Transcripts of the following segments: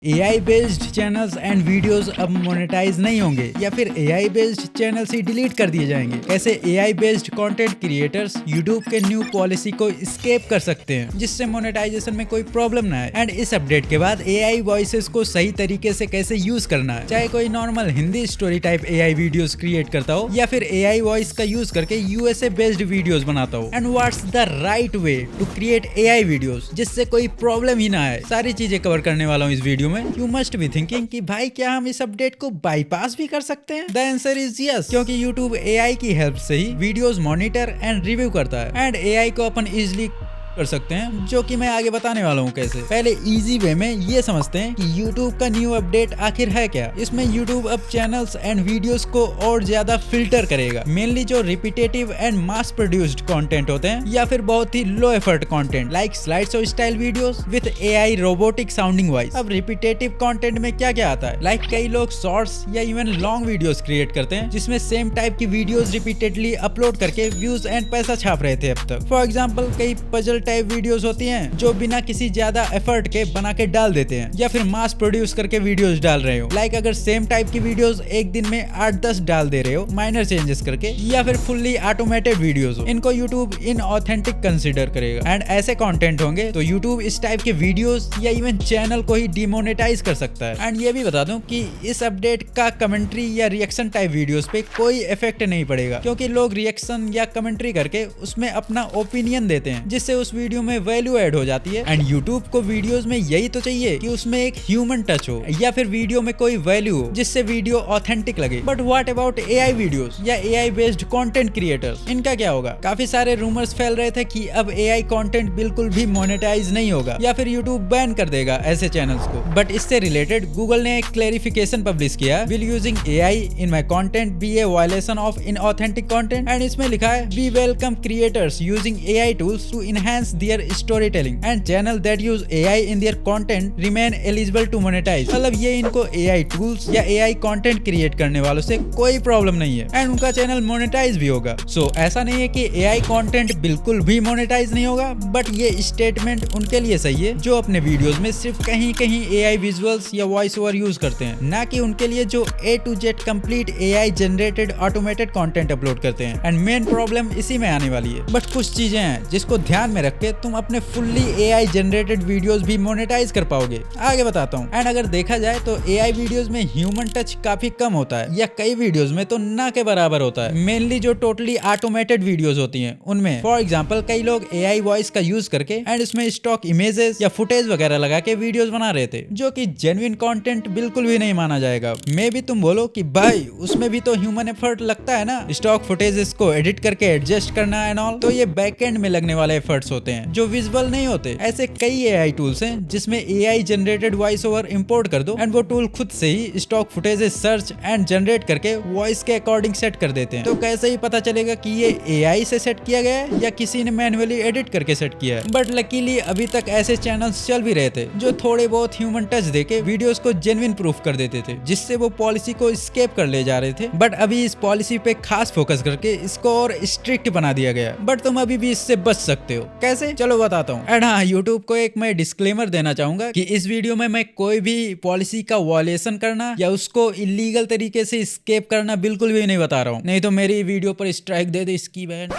AI based channels and videos अब monetise नहीं होंगे या फिर एआई बेस्ड चैनल्स ही डिलीट कर दिए जाएंगे। कैसे AI based content creators YouTube के न्यू पॉलिसी को स्केप कर सकते हैं जिससे मोनेटाइजेशन में कोई प्रॉब्लम ना आए। एंड इस अपडेट के बाद एआई वॉइसेस को सही तरीके से कैसे यूज करना है, चाहे कोई normal Hindi story type AI videos create करता हो या फिर एआई वॉइस का यूज करके यूएसए बेस्ड वीडियोस बनाता हो। And what's the right way to create AI videos जिससे कोई प्रॉब्लम ही ना आए, सारी चीजें कवर करने वाला हूँ इस वीडियो में। यू मस्ट बी थिंकिंग कि भाई क्या हम इस अपडेट को बाईपास भी कर सकते हैं? द आंसर इज यस, क्योंकि यूट्यूब एआई की हेल्प से ही वीडियोस मॉनिटर एंड रिव्यू करता है। एंड एआई को अपन इजिली कर सकते हैं, जो कि मैं आगे बताने वाला हूँ कैसे। पहले इजी वे में ये समझते हैं कि YouTube का न्यू अपडेट आखिर है क्या। इसमें YouTube अब चैनल्स एंड वीडियोस को और ज्यादा फिल्टर करेगा, मेनली जो repetitive and mass produced content होते हैं या फिर बहुत ही low effort content like slide show style videos with AI robotic sounding voice. अब रिपीटेटिव कंटेंट में क्या क्या आता है, लाइक कई लोग शॉर्ट्स या इवन लॉन्ग वीडियोस क्रिएट करते हैं जिसमें सेम टाइप की वीडियोस रिपीटेडली अपलोड करके व्यूज एंड पैसा छाप रहे थे अब तक। फॉर एग्जाम्पल कई पजल टाइप वीडियोस होती हैं जो बिना किसी ज्यादा एफर्ट के बना के डाल देते हैं या फिर मास प्रोड्यूस करके वीडियोस डाल रहे हो। लाइक अगर सेम टाइप की वीडियोस एक दिन में 8-10 डाल दे रहे हो माइनर चेंजेस करके, या फिर फुल्ली ऑटोमेटेड वीडियोस हो, इनको यूट्यूब इनऑथेंटिक कंसीडर करेगा। एंड ऐसे कंटेंट होंगे तो यूट्यूब इस टाइप के वीडियोस या इवन चैनल को ही डिमोनेटाइज कर सकता है। एंड ये भी बता दूं कि इस अपडेट का कमेंट्री या रिएक्शन टाइप वीडियोस पे कोई इफेक्ट नहीं पड़ेगा, क्योंकि लोग रिएक्शन या कमेंट्री करके उसमें अपना ओपिनियन देते हैं जिससे उस वीडियो में वैल्यू ऐड हो जाती है। एंड यूट्यूब को वीडियोस में यही तो चाहिए कि उसमें एक ह्यूमन टच हो या फिर वीडियो में कोई वैल्यू हो जिससे वीडियो ऑथेंटिक लगे। But what about AI videos या एआई बेस्ड कंटेंट क्रिएटर्स, इनका क्या होगा? काफी सारे रूमर्स फैल रहे थे कि अब एआई कंटेंट बिल्कुल भी मोनेटाइज नहीं होगा या फिर यूट्यूब बैन कर देगा ऐसे चैनल्स को। बट इससे रिलेटेड गूगल ने एक क्लैरिफिकेशन पब्लिश किया, will using AI in my content be a violation of inauthentic content. And इसमें लिखा है, we welcome creators using AI tools to enhance their storytelling and channel that use AI in their content remain eligible to monetize। मतलब ये इनको AI tools या AI content create करने वालों से कोई प्रॉब्लम नहीं है एंड उनका चैनल मोनेटाइज भी होगा। सो ऐसा नहीं है कि AI कंटेंट बिल्कुल भी मोनेटाइज नहीं होगा, बट ये स्टेटमेंट उनके लिए सही है जो अपने वीडियोस में सिर्फ कहीं कहीं AI विजुअल्स या वॉइस ओवर यूज करते हैं, ना कि उनके लिए जो A to Z complete AI generated automated content upload करते हैं। एंड मेन प्रॉब्लम इसी में आने वाली है। बट कुछ चीजें हैं जिसको ध्यान में रख के तुम अपने फुल्ली एआई जनरेटेड वीडियोस भी मोनेटाइज कर पाओगे, आगे बताता हूँ। एंड अगर देखा जाए तो एआई वीडियोस में ह्यूमन टच काफी कम होता है या कई वीडियोस में तो ना के बराबर होता है, मेनली जो टोटली ऑटोमेटेड वीडियोस होती हैं उनमें। फॉर एग्जांपल कई लोग एआई वॉइस का यूज करके एंड इसमें स्टॉक इमेजेस या फुटेज वगैरह लगा के वीडियोस बना रहे थे, जो कि जेन्युइन कंटेंट बिल्कुल भी नहीं माना जाएगा। मे भी तुम बोलो कि भाई उसमें भी तो ह्यूमन एफर्ट लगता है ना, स्टॉक फुटेजेस को एडिट करके एडजस्ट करना एंड ऑल, तो ये बैक एंड में लगने वाले एफर्ट्स होते हैं जो विजुअल नहीं होते। ऐसे कई एआई टूल्स हैं जिसमें AI generated voice over import कर दो एंड वो टूल खुद से ही stock footages search and generate करके वॉइस के अकॉर्डिंग सेट कर देते हैं। तो कैसे ही पता चलेगा कि ये एआई से सेट किया गया है या किसी ने मैन्युअली एडिट करके सेट किया है? बट लकीली अभी तक ऐसे चैनल्स चल भी रहे थे जो थोड़े बहुत ह्यूमन टच देके वीडियोस को जेन्युइन प्रूफ कर देते थे, जिससे वो पॉलिसी को स्केप कर ले जा रहे थे। बट अभी इस पॉलिसी पे खास फोकस करके इसको और स्ट्रिक्ट बना दिया गया। बट तुम अभी भी इससे बच सकते हो। कैसे? चलो बताता हूँ। एंड हाँ, यूट्यूब को एक मैं डिस्क्लेमर देना चाहूंगा कि इस वीडियो में मैं कोई भी पॉलिसी का वॉयलेशन करना या उसको इलीगल तरीके से स्केप करना बिल्कुल भी नहीं बता रहा हूँ, नहीं तो मेरी वीडियो पर स्ट्राइक दे दे इसकी band.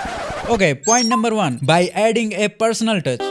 Okay, point number 1, by adding A personal touch.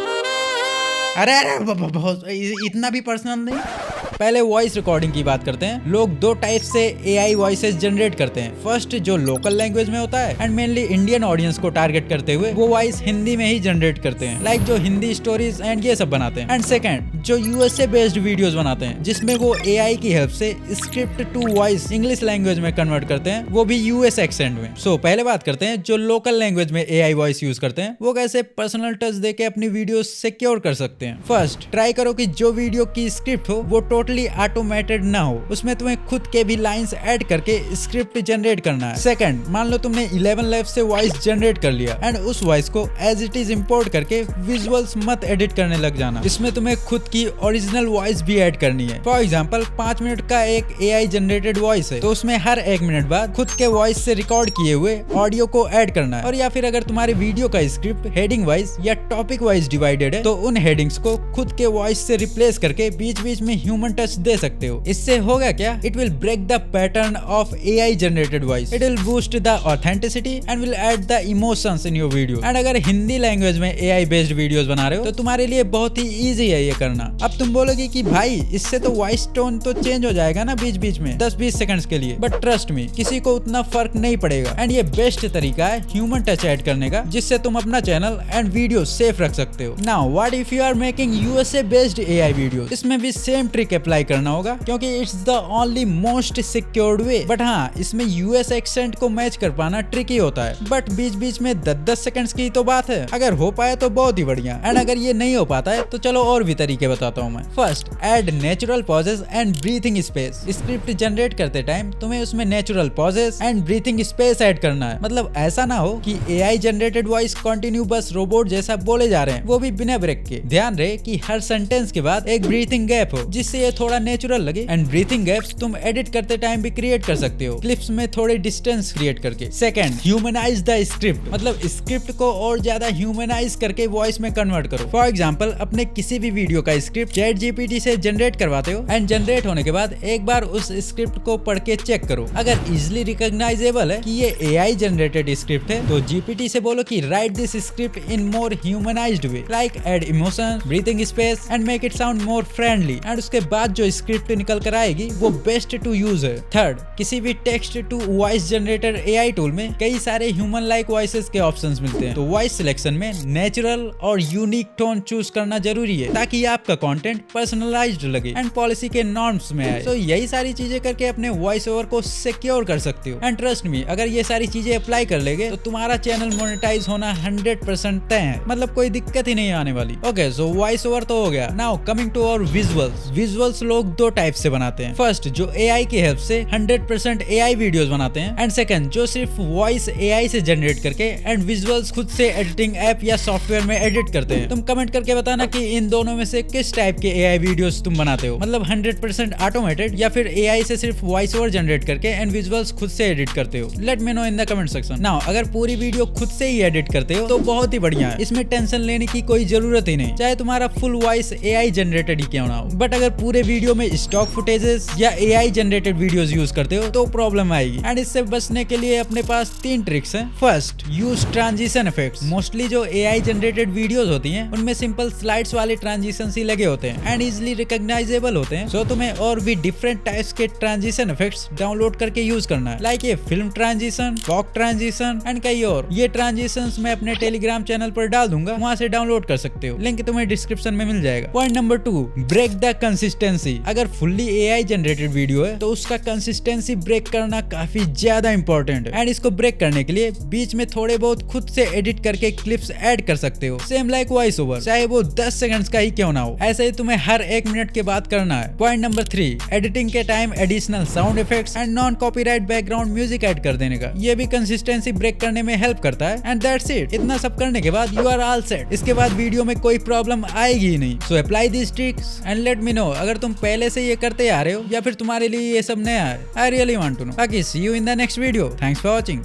अरे बहुत इतना भी पर्सनल नहीं। पहले वॉइस रिकॉर्डिंग की बात करते हैं। लोग दो टाइप से एआई वॉइसेस जनरेट करते हैं। फर्स्ट जो लोकल लैंग्वेज में होता है एंड मेनली इंडियन ऑडियंस को टारगेट करते हुए वो वॉइस हिंदी में ही जनरेट करते हैं, लाइक जो हिंदी स्टोरीज एंड ये सब बनाते हैं। एंड सेकंड जो यूएसए बेस्ड वीडियोस बनाते हैं जिसमें वो एआई की हेल्प से script to voice English language में कन्वर्ट करते हैं, वो भी यूएस एक्सेंट में। सो पहले बात करते हैं जो लोकल लैंग्वेज में एआई वॉइस यूज करते हैं, वो कैसे पर्सनल टच देके अपनी वीडियो सिक्योर कर सकते हैं। फर्स्ट, ट्राई करो कि जो वीडियो की स्क्रिप्ट हो वो टोटली ऑटोमेटेड ना हो, उसमें तुम्हें खुद के भी लाइंस ऐड करके स्क्रिप्ट जनरेट करना है। सेकंड, मान लो तुमने 11 लेफ्ट से वॉइस जनरेट कर लिया एंड उस वॉइस को एज इट इज इंपोर्ट करके विजुअल्स मत एडिट करने लग जाना, इसमें तुम्हें खुद की ओरिजिनल वॉइस भी ऐड करनी है। फॉर एग्जांपल 5 मिनट का एक एआई जनरेटेड वॉइस है तो उसमें हर 1 मिनट बाद खुद के वॉइस से रिकॉर्ड किए हुए ऑडियो को ऐड करना है। और या फिर अगर तुम्हारे वीडियो का स्क्रिप्ट हेडिंग वाइज या टॉपिक वाइज डिवाइडेड है तो उन हेडिंग्स को खुद के वॉइस से रिप्लेस करके बीच बीच में ह्यूमन टच दे सकते हो। इससे होगा क्या, it will break the pattern of AI generated voice, it will boost the authenticity and will add the emotions in your video. And अगर हिंदी लैंग्वेज में AI बेस्ड वीडियोस बना रहे हो तो तुम्हारे लिए बहुत ही इजी है ये करना। अब तुम बोलोगे कि भाई इससे तो वॉइस टोन तो चेंज हो जाएगा ना बीच बीच में 10-20 सेकंड्स के लिए, बट ट्रस्ट मी किसी को उतना फर्क नहीं पड़ेगा। एंड ये बेस्ट तरीका है ह्यूमन टच ऐड करने का, जिससे तुम अपना चैनल एंड वीडियो सेफ रख सकते हो। Now what if you are making USA based AI video, इसमें भी सेम ट्रिक अप्लाई करना होगा क्योंकि it's the only most secured way. But हाँ, इसमें US एक्सेंट को मैच कर पाना ट्रिकी होता है, बट बीच बीच में 10-10 सेकंड्स की तो बात है। अगर हो पाए तो बहुत ही बढ़िया, एंड अगर ये नहीं हो पाता है तो चलो और भी तरीके बताता हूँ मैं। First, add natural pauses and breathing space. Script generate करते टाइम तुम्हें उसमें natural pauses and breathing space add करना है। मतलब ऐसा ना हो कि AI जनरेटेड वॉइस कंटिन्यू बस रोबोट जैसा बोले जा रहे हैं, वो भी बिना ब्रेक के। ध्यान रहे कि हर सेंटेंस के बाद एक ब्रीथिंग गैप हो, जिससे ये थोड़ा नेचुरल लगे। एंड ब्रीथिंग गैप्स तुम एडिट करते टाइम भी क्रिएट कर सकते हो, क्लिप्स में थोड़े डिस्टेंस क्रिएट करके। सेकंड, ह्यूमनाइज द स्क्रिप्ट, मतलब स्क्रिप्ट को और ज्यादा ह्यूमनाइज करके वॉइस में कन्वर्ट करो। फॉर एग्जांपल, अपने किसी भी वीडियो का स्क्रिप्ट ChatGPT से जनरेट करवाते हो एंड जनरेट होने के बाद एक बार उस स्क्रिप्ट को पढ़ के चेक करो। अगर इजिली रिकॉग्नाइजेबल है कि ये AI जनरेटेड स्क्रिप्ट है तो GPT से बोलो कि write this script in more humanised way, like add emotion, breathing space and make it sound more friendly. And उसके बाद जो स्क्रिप्ट निकल कर आएगी वो बेस्ट टू यूज है। थर्ड, किसी भी text to voice generator AI tool में कई सारे ह्यूमन लाइक वॉइसेस के ऑप्शंस मिलते हैं, तो वॉइस सिलेक्शन में नेचुरल और यूनिक टोन चूज करना जरूरी है ताकि आपका कंटेंट पर्सनलाइज्ड लगे एंड पॉलिसी के नॉर्म्स में आए। तो यही सारी चीजें करके अपने वॉइस ओवर को सिक्योर कर सकते हो। एंड ट्रस्ट मी, अगर ये सारी चीजें अप्लाई कर लेगे तो तुम्हारा चैनल मोनेटाइज होना 100% तय है, मतलब कोई दिक्कत ही नहीं आने वाली। ओके, सो वॉइस ओवर तो हो गया। Now coming to our visuals. Visuals लोग दो टाइप से बनाते हैं। फर्स्ट, जो AI की हेल्प से 100% AI वीडियोस बनाते हैं, एंड सेकंड, जो सिर्फ वॉइस AI से जनरेट करके एंड विजुअल्स खुद से एडिटिंग ऐप या सॉफ्टवेयर में एडिट करते हैं। तुम कमेंट करके बताना कि इन दोनों में से किस टाइप के AI वीडियोस तुम बनाते हो, मतलब 100% ऑटोमेटेड या फिर AI से सिर्फ वॉइस ओवर जनरेट करके एंड विजुअल्स खुद से एडिट करते हो। Let me know in the comment section. Now अगर पूरी वीडियो खुद से ही एडिट करते हो तो बहुत ही बढ़िया है, इसमें टेंशन लेने की कोई जरूरत ही नहीं, चाहे तुम्हारा फुल वॉइस AI जनरेटेड ही क्यों ना हो। बट अगर पूरे वीडियो में स्टॉक फुटेजेस या AI जनरेटेड वीडियोस यूज करते हो तो प्रॉब्लम आएगी। एंड इससे बचने के लिए अपने पास 3 ट्रिक्स हैं। First, use transition effects. Mostly जो AI जनरेटेड वीडियोस होती हैं उनमें सिंपल स्लाइड्स वाले ट्रांजिशंस ही लगे होते हैं एंड इजिली रिकॉग्नाइजेबल होते हैं। सो तुम्हें और भी डिफरेंट टाइप्स के ट्रांजिशन इफेक्ट्स डाउनलोड करके यूज करना है, लाइक ये film transition, fog transition and कई और। ये ट्रांजिशंस मैं अपने टेलीग्राम चैनल पर डाल दूंगा, वहां से डाउनलोड कर सकते हो, लिंक तुम्हें डिस्क्रिप्शन में मिल जाएगा। Point number 2, break the consistency. अगर फुल्ली AI जनरेटेड वीडियो है तो उसका कंसिस्टेंसी ब्रेक करना काफी ज्यादा इंपॉर्टेंट है। एंड इसको ब्रेक करने के लिए बीच में थोड़े बहुत खुद से एडिट करके क्लिप्स ऐड कर सकते हो, सेम लाइक वॉइस ओवर, चाहे वो 10 सेकंड्स का ही क्यों ना हो। ऐसे ही तुम्हें हर 1 मिनट के बाद करना है। पॉइंट नंबर 3, एडिटिंग के time additional sound effects and non copyright background music add कर देने का, ये भी कंसिस्टेंसी ब्रेक करने में हेल्प करता है। And that's it. इतना सब करने के बाद यू आर ऑल सेट। इसके बाद वीडियो में कोई प्रॉब्लम आएगी ही नहीं। So apply this tricks and let me know अगर तुम पहले से ये करते आ रहे हो या फिर तुम्हारे लिए ये सब नया है। I really want to know. बाकी see you in the next video. Thanks for watching.